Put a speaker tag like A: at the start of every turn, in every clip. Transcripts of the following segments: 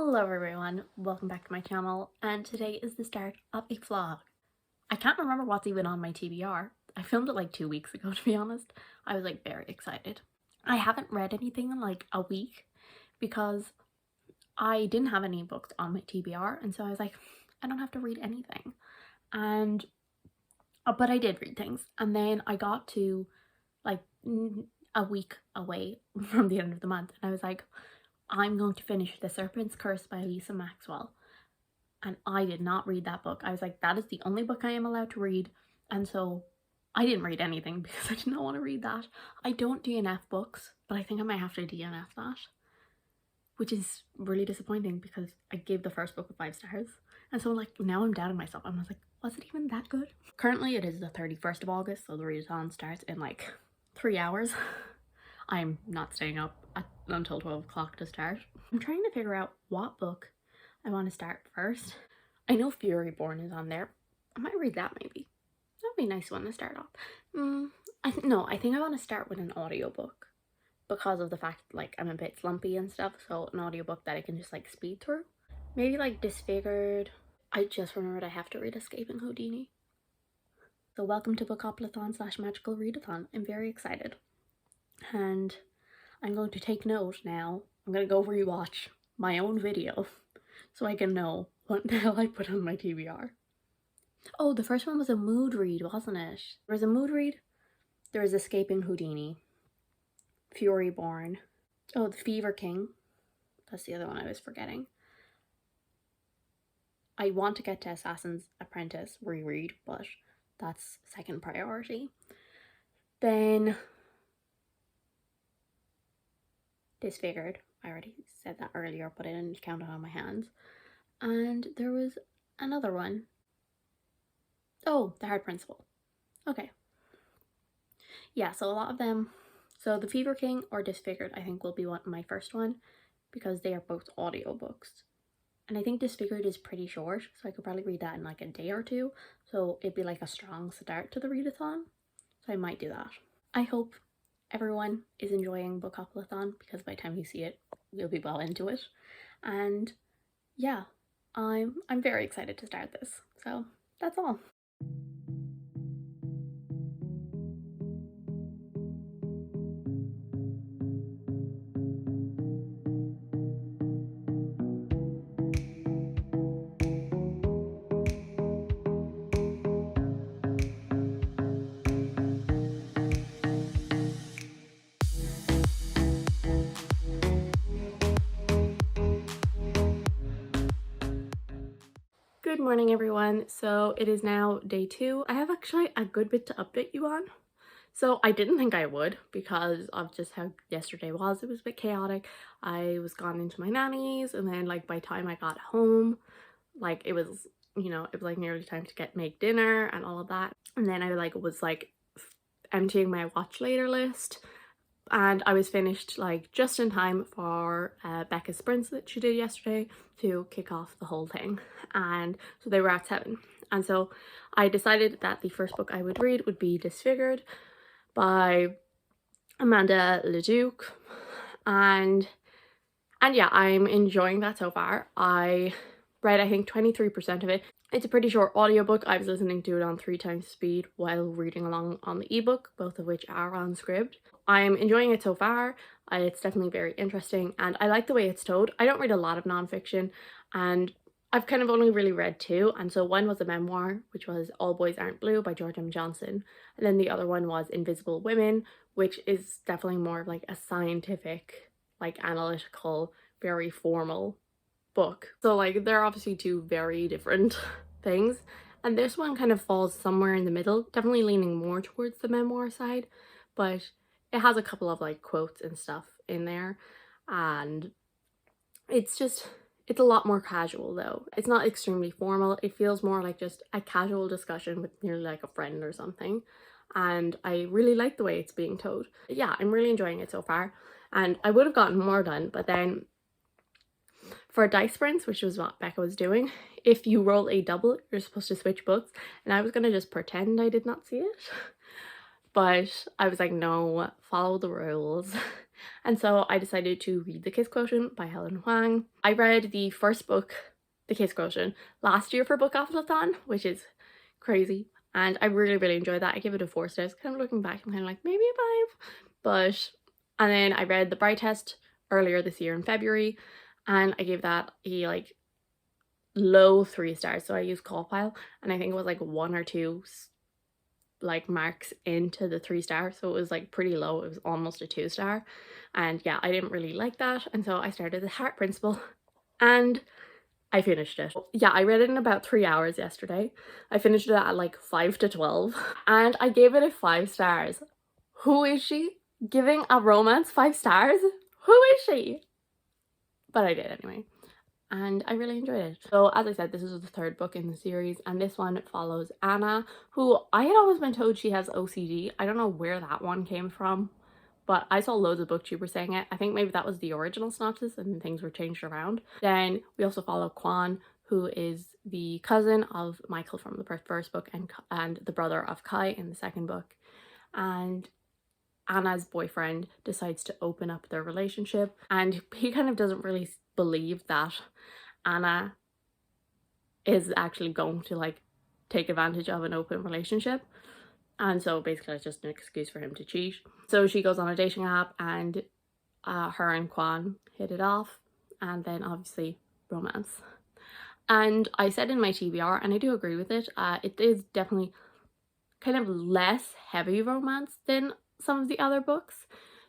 A: Hello everyone, welcome back to my channel, and today is the start of a vlog. I can't remember what's even on my TBR. I filmed it like 2 weeks ago, to be honest. I was like very excited. I haven't read anything in like a week because I didn't have any books on my TBR, and so I was like, I don't have to read anything. And but I did read things, and then I got to like a week away from the end of the month, and I was like, I'm going to finish The Serpent's Curse by Lisa Maxwell. And I did not read that book. I was like, that is the only book I am allowed to read. And so I didn't read anything because I did not want to read that. I don't DNF books, but I think I might have to DNF that, which is really disappointing because I gave the first book 5 stars. And so like now I'm doubting myself. I'm like, was it even that good? Currently it is the 31st of August, so the readathon starts in like 3 hours. I'm not staying up until 12 o'clock to start. I'm trying to figure out what book I want to start first. I know Fury Born is on there. I might read that maybe. That would be a nice one to start off. I think I want to start with an audiobook because of the fact like I'm a bit slumpy and stuff, so an audiobook that I can just like speed through. Maybe like Disfigured. I just remembered I have to read Escaping Houdini. So welcome to Bookoplathon / Magical Readathon. I'm very excited. And I'm going to take note now. I'm going to go rewatch my own video so I can know what the hell I put on my TBR. Oh, the first one was a mood read, wasn't it? There was a mood read. There was Escaping Houdini. Fury Born. Oh, The Fever King. That's the other one I was forgetting. I want to get to Assassin's Apprentice reread, but that's second priority. Then Disfigured. I already said that earlier, but I didn't count it on my hands. And there was another one. Oh, The Hard Principle. Okay. Yeah, so a lot of them. So The Fever King or Disfigured I think will be my first one because they are both audiobooks. And I think Disfigured is pretty short, so I could probably read that in like a day or two. So it'd be like a strong start to the readathon. So I might do that. I hope everyone is enjoying Bookoplathon because by the time you see it, you'll be well into it. And yeah, I'm very excited to start this. So that's all. Good morning everyone. So it is now day 2. I have actually a good bit to update you on. So I didn't think I would because of just how yesterday was. It was a bit chaotic. I was gone into my nanny's, and then like by the time I got home, like it was, you know, it was like nearly time to make dinner and all of that. And then I was emptying my watch later list. And I was finished like just in time for Becca's sprints that she did yesterday to kick off the whole thing. And so they were at 7. And so I decided that the first book I would read would be Disfigured by Amanda Leduc. And yeah, I'm enjoying that so far. I read I think 23% of it. It's a pretty short audiobook. I was listening to it on 3 times speed while reading along on the ebook, both of which are on SCRIBD. I'm enjoying it so far. It's definitely very interesting and I like the way it's told. I don't read a lot of nonfiction and I've kind of only really read 2, and so one was a memoir, which was All Boys Aren't Blue by George M. Johnson, and then the other one was Invisible Women, which is definitely more of like a scientific, like analytical, very formal book. So like they're obviously 2 very different things, and this one kind of falls somewhere in the middle, definitely leaning more towards the memoir side, but it has a couple of like quotes and stuff in there, and it's a lot more casual though. It's not extremely formal. It feels more like just a casual discussion with nearly like a friend or something, and I really like the way it's being told. Yeah, I'm really enjoying it so far, and I would have gotten more done, but then for dice sprints, which was what Becca was doing, if you roll a double, you're supposed to switch books, and I was gonna just pretend I did not see it. But I was like, no, follow the rules. And so I decided to read The Kiss Quotient by Helen Huang. I read the first book, The Kiss Quotient, last year for Bookoplathon, which is crazy. And I really, really enjoyed that. I gave it a 4 stars. Kind of looking back, I'm kind of like, maybe a 5. But, and then I read The Bright Test earlier this year in February, and I gave that a like low 3 stars. So I used CAWPILE, and I think it was like 1 or 2 like marks into the 3 star, so it was like pretty low. It was almost a 2 star, and yeah, I didn't really like that, and so I started The Heart Principle, and I finished it. Yeah, I read it in about 3 hours yesterday. I finished it at like 5 to 12, and I gave it a 5 stars. Who is she giving a romance 5 stars? Who is she? But I did anyway, and I really enjoyed it. So as I said, this is the 3rd book in the series, and this one follows Anna, who I had always been told she has OCD. I don't know where that one came from, but I saw loads of booktubers saying it. I think maybe that was the original synopsis and things were changed around. Then we also follow Kwan, who is the cousin of Michael from the first book and the brother of Kai in the 2nd book. And Anna's boyfriend decides to open up their relationship, and he kind of doesn't really believe that Anna is actually going to like take advantage of an open relationship, and so basically it's just an excuse for him to cheat. So she goes on a dating app, and her and Kwan hit it off, and then obviously romance. And I said in my TBR, and I do agree with it, it is definitely kind of less heavy romance than some of the other books,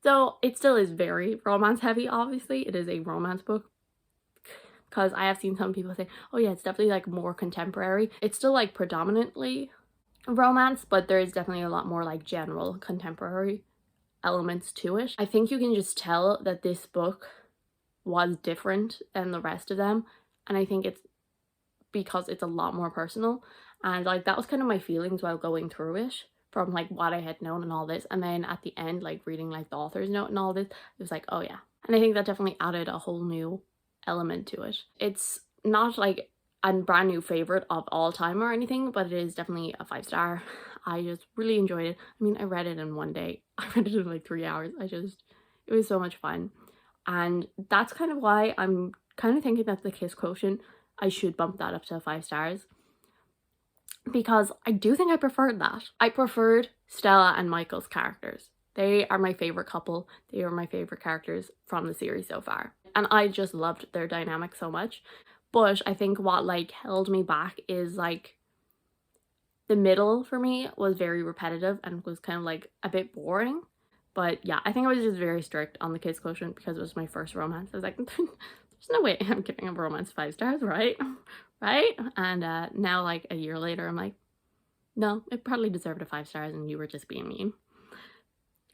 A: though it still is very romance heavy. Obviously it is a romance book, because I have seen some people say, oh yeah, it's definitely like more contemporary. It's still like predominantly romance, but there is definitely a lot more like general contemporary elements to it. I think you can just tell that this book was different than the rest of them, and I think it's because it's a lot more personal, and like that was kind of my feelings while going through it, from like what I had known and all this, and then at the end like reading like the author's note and all this, it was like, oh yeah. And I think that definitely added a whole new element to it. It's not like a brand new favorite of all time or anything, but it is definitely a 5 star. I just really enjoyed it. I mean, I read it in one day. I read it in like 3 hours. It was so much fun. And that's kind of why I'm kind of thinking that The Kiss Quotient, I should bump that up to 5 stars, because I do think I preferred that. I preferred Stella and Michael's characters. They are my favorite couple. They are my favorite characters from the series so far, and I just loved their dynamic so much. But I think what like held me back is like the middle for me was very repetitive and was kind of like a bit boring. But yeah, I think I was just very strict on The Kiss Quotient because it was my first romance. I was like, there's no way I'm giving a romance 5 stars, right? Right? And now like a year later, I'm like, no, it probably deserved a 5 stars and you were just being mean.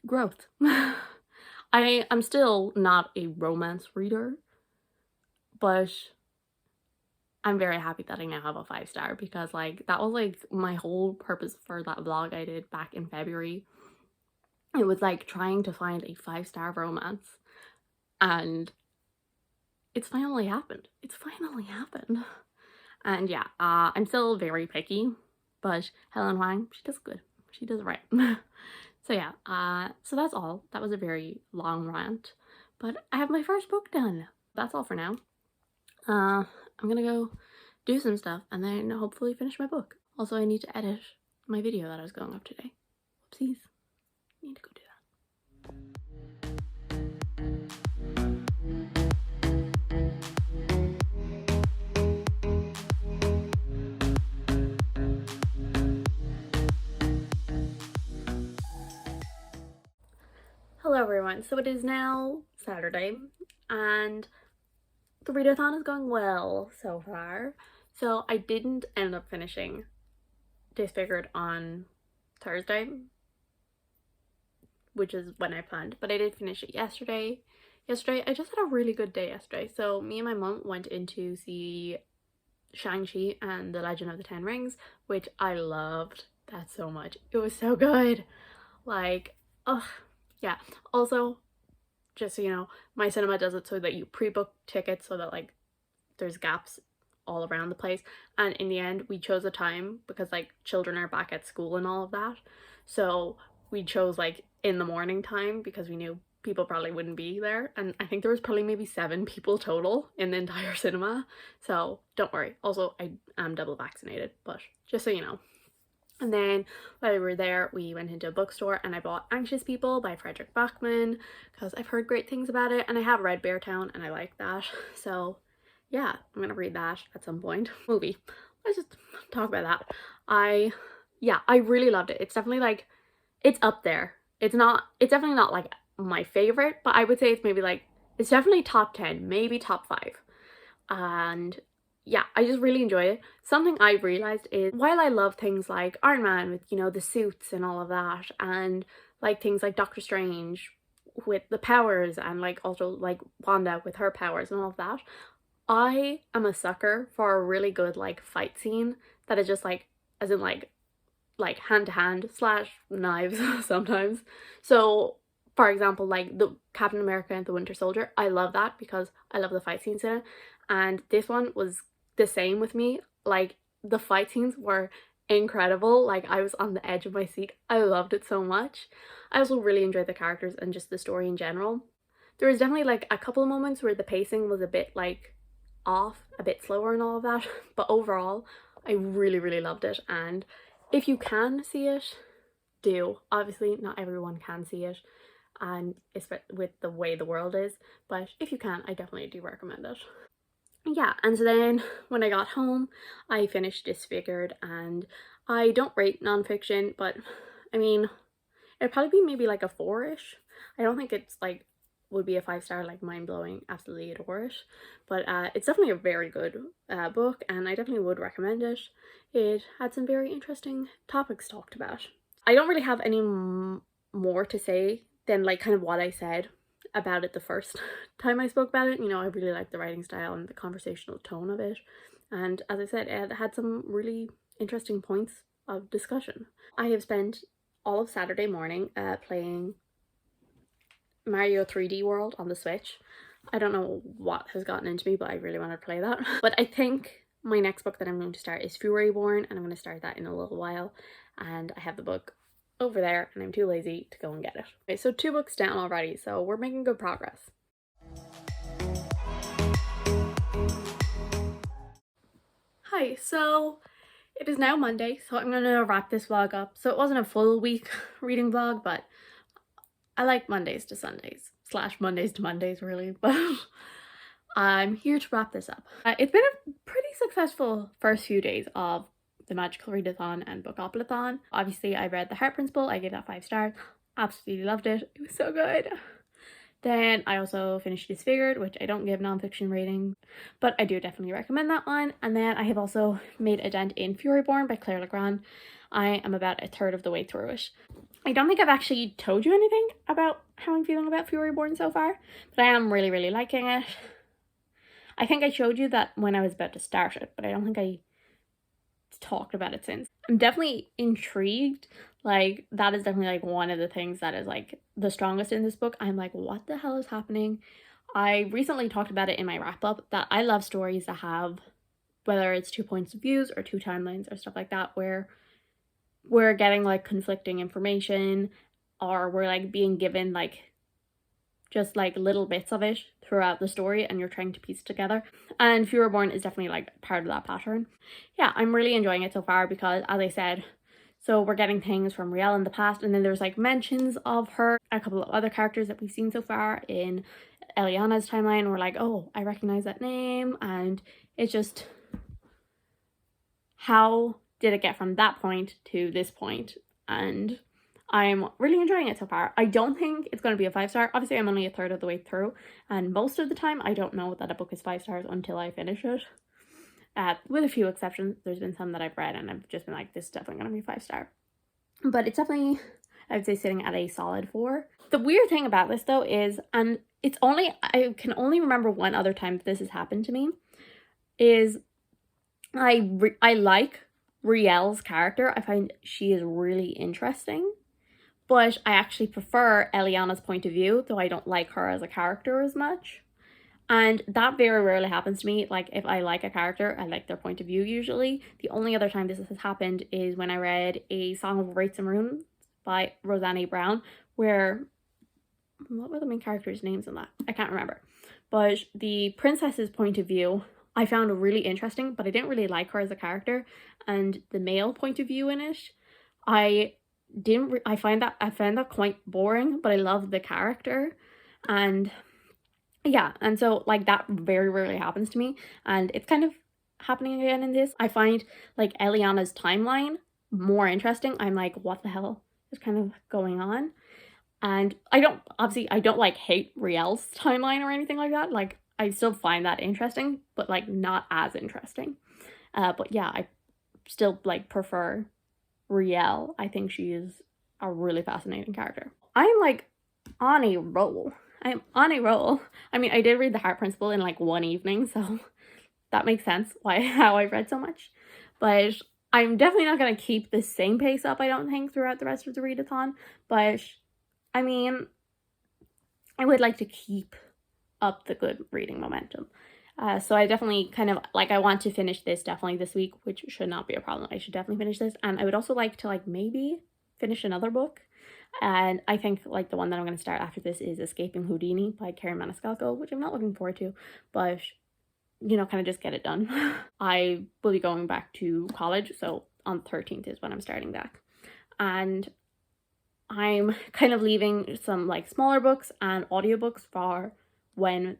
A: Growth. I'm still not a romance reader, but I'm very happy that I now have a 5 star, because like that was like my whole purpose for that vlog I did back in February. It was like trying to find a 5 star romance, and it's finally happened. It's finally happened. And yeah, I'm still very picky, but Helen Huang, she does good. She does right. So yeah, so that's all. That was a very long rant, but I have my first book done. That's all for now. I'm gonna go do some stuff and then hopefully finish my book. Also, I need to edit my video that I was going up today. Whoopsies. Need to go do that. Hello everyone, so it is now Saturday and the readathon is going well so far. So I didn't end up finishing Disfigured on Thursday, which is when I planned, but I did finish it yesterday. I just had a really good day yesterday. So me and my mom went in to see Shang-Chi and the Legend of the Ten Rings, which I loved that so much. It was so good. Like, oh yeah. Also, just so you know, my cinema does it so that you pre-book tickets so that like there's gaps all around the place, and in the end we chose a time because like children are back at school and all of that, so we chose like in the morning time because we knew people probably wouldn't be there, and I think there was probably maybe 7 people total in the entire cinema, so don't worry. Also, I am double vaccinated, but just so you know. And then while we were there, we went into a bookstore and I bought Anxious People by Frederick Backman because I've heard great things about it, and I have read Beartown and I like that. So yeah, I'm gonna read that at some point. Movie. Let's just talk about that. I really loved it. It's definitely like, it's up there. It's definitely not like my favorite, but I would say it's maybe like, it's definitely top 10, maybe top 5. And yeah, I just really enjoy it. Something I've realized is, while I love things like Iron Man with, you know, the suits and all of that, and like things like Doctor Strange with the powers, and like also like Wanda with her powers and all of that, I am a sucker for a really good like fight scene that is just like, as in like hand to hand slash knives sometimes. So for example, like the Captain America and the Winter Soldier, I love that because I love the fight scenes in it, and this one was the same with me. Like the fight scenes were incredible. Like I was on the edge of my seat. I loved it so much. I also really enjoyed the characters and just the story in general. There was definitely like a couple of moments where the pacing was a bit like off, a bit slower and all of that, but overall I really loved it. And if you can see it, do. Obviously not everyone can see it, and especially with the way the world is, but if you can, I definitely do recommend it. Yeah, and so then when I got home, I finished Disfigured, and I don't rate nonfiction, but I mean, it'd probably be maybe like a 4-ish. I don't think it's like would be a 5-star, like mind-blowing, absolutely adore it, but it's definitely a very good book, and I definitely would recommend it. It had some very interesting topics talked about. I don't really have any more to say than like kind of what I said about it the first time I spoke about it. You know, I really liked the writing style and the conversational tone of it, and as I said, it had some really interesting points of discussion. I have spent all of Saturday morning playing Mario 3D World on the Switch. I don't know what has gotten into me, but I really want to play that. But I think my next book that I'm going to start is Furyborn, and I'm going to start that in a little while, and I have the book over there and I'm too lazy to go and get it. Okay, so 2 books down already, so we're making good progress. Hi, so it is now Monday, so I'm gonna wrap this vlog up. So it wasn't a full week reading vlog, but I like Mondays to Sundays / Mondays to Mondays really, but I'm here to wrap this up. It's been a pretty successful first few days of the Magical Readathon and Bookoplathon. Obviously, I read The Heart Principle. I gave that 5 stars. Absolutely loved it. It was so good. Then I also finished Disfigured, which I don't give nonfiction ratings, but I do definitely recommend that one. And then I have also made a dent in Furyborn by Claire Legrand. I am about a third of the way through it. I don't think I've actually told you anything about how I'm feeling about Furyborn so far, but I am really liking it. I think I showed you that when I was about to start it, but I don't think I talked about it since. I'm definitely intrigued. Like that is definitely like one of the things that is like the strongest in this book. I'm like, what the hell is happening? I recently talked about it in my wrap up that I love stories that have, whether it's 2 points of views or 2 timelines or stuff like that, where we're getting like conflicting information, or we're like being given like just like little bits of it throughout the story and you're trying to piece it together. And Furyborn is definitely like part of that pattern. Yeah, I'm really enjoying it so far because, as I said, so we're getting things from Riel in the past, and then there's like mentions of her, a couple of other characters that we've seen so far in Eliana's timeline. We're like, oh, I recognize that name, and it's just, how did it get from that point to this point? And I'm really enjoying it so far. I don't think it's going to be a 5-star. Obviously, I'm only a third of the way through, and most of the time, I don't know that a book is 5 stars until I finish it. With a few exceptions, there's been some that I've read and I've just been like, this is definitely going to be 5-star. But it's definitely, I would say, sitting at a solid 4. The weird thing about this, though, is, and it's only, I can only remember one other time that this has happened to me, is I like Riel's character. I find she is really interesting. But I actually prefer Eliana's point of view, though I don't like her as a character as much. And that very rarely happens to me. Like, if I like a character, I like their point of view usually. The only other time this has happened is when I read A Song of Wraiths and Runes by Roseanne Brown, where what were the main characters' names in that? I can't remember. But the princess's point of view I found really interesting, but I didn't really like her as a character. And the male point of view in it, I I found that quite boring, but I loved the character. And yeah, and so like that very rarely happens to me, and it's kind of happening again in this. I find like Eliana's timeline more interesting. I'm like, what the hell is kind of going on? And I don't like hate Riel's timeline or anything like that. Like I still find that interesting, but like not as interesting. But yeah, I still like prefer Riel. I think she is a really fascinating character. I'm like on a roll. I'm on a roll. I mean, I did read The Heart Principle in like one evening, so that makes sense how I've read so much. But I'm definitely not going to keep the same pace up, I don't think, throughout the rest of the readathon. But I mean, I would like to keep up the good reading momentum. So I definitely kind of like, I want to finish this definitely this week, which should not be a problem. I should definitely finish this. And I would also like to like maybe finish another book. And I think like the one that I'm going to start after this is Escaping Houdini by Karen Maniscalco, which I'm not looking forward to, but you know, kind of just get it done. I will be going back to college, so on the 13th is when I'm starting back. And I'm kind of leaving some like smaller books and audiobooks for when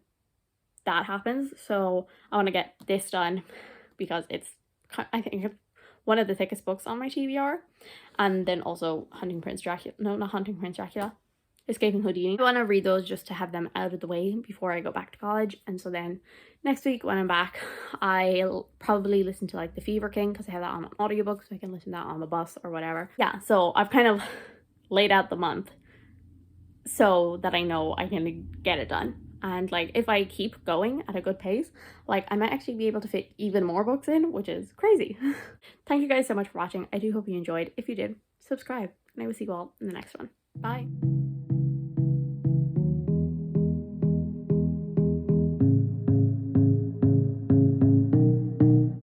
A: that happens. So I want to get this done because it's, I think, one of the thickest books on my TBR. And then also Hunting Prince Dracula. No, not Hunting Prince Dracula. Escaping Houdini. I want to read those just to have them out of the way before I go back to college. And so then next week when I'm back, I'll probably listen to like The Fever King because I have that on an audiobook, so I can listen to that on the bus or whatever. Yeah, so I've kind of laid out the month so that I know I can get it done. And like if I keep going at a good pace, like I might actually be able to fit even more books in, which is crazy. Thank you guys so much for watching. I do hope you enjoyed. If you did, subscribe, and I will see you all in the next one. Bye.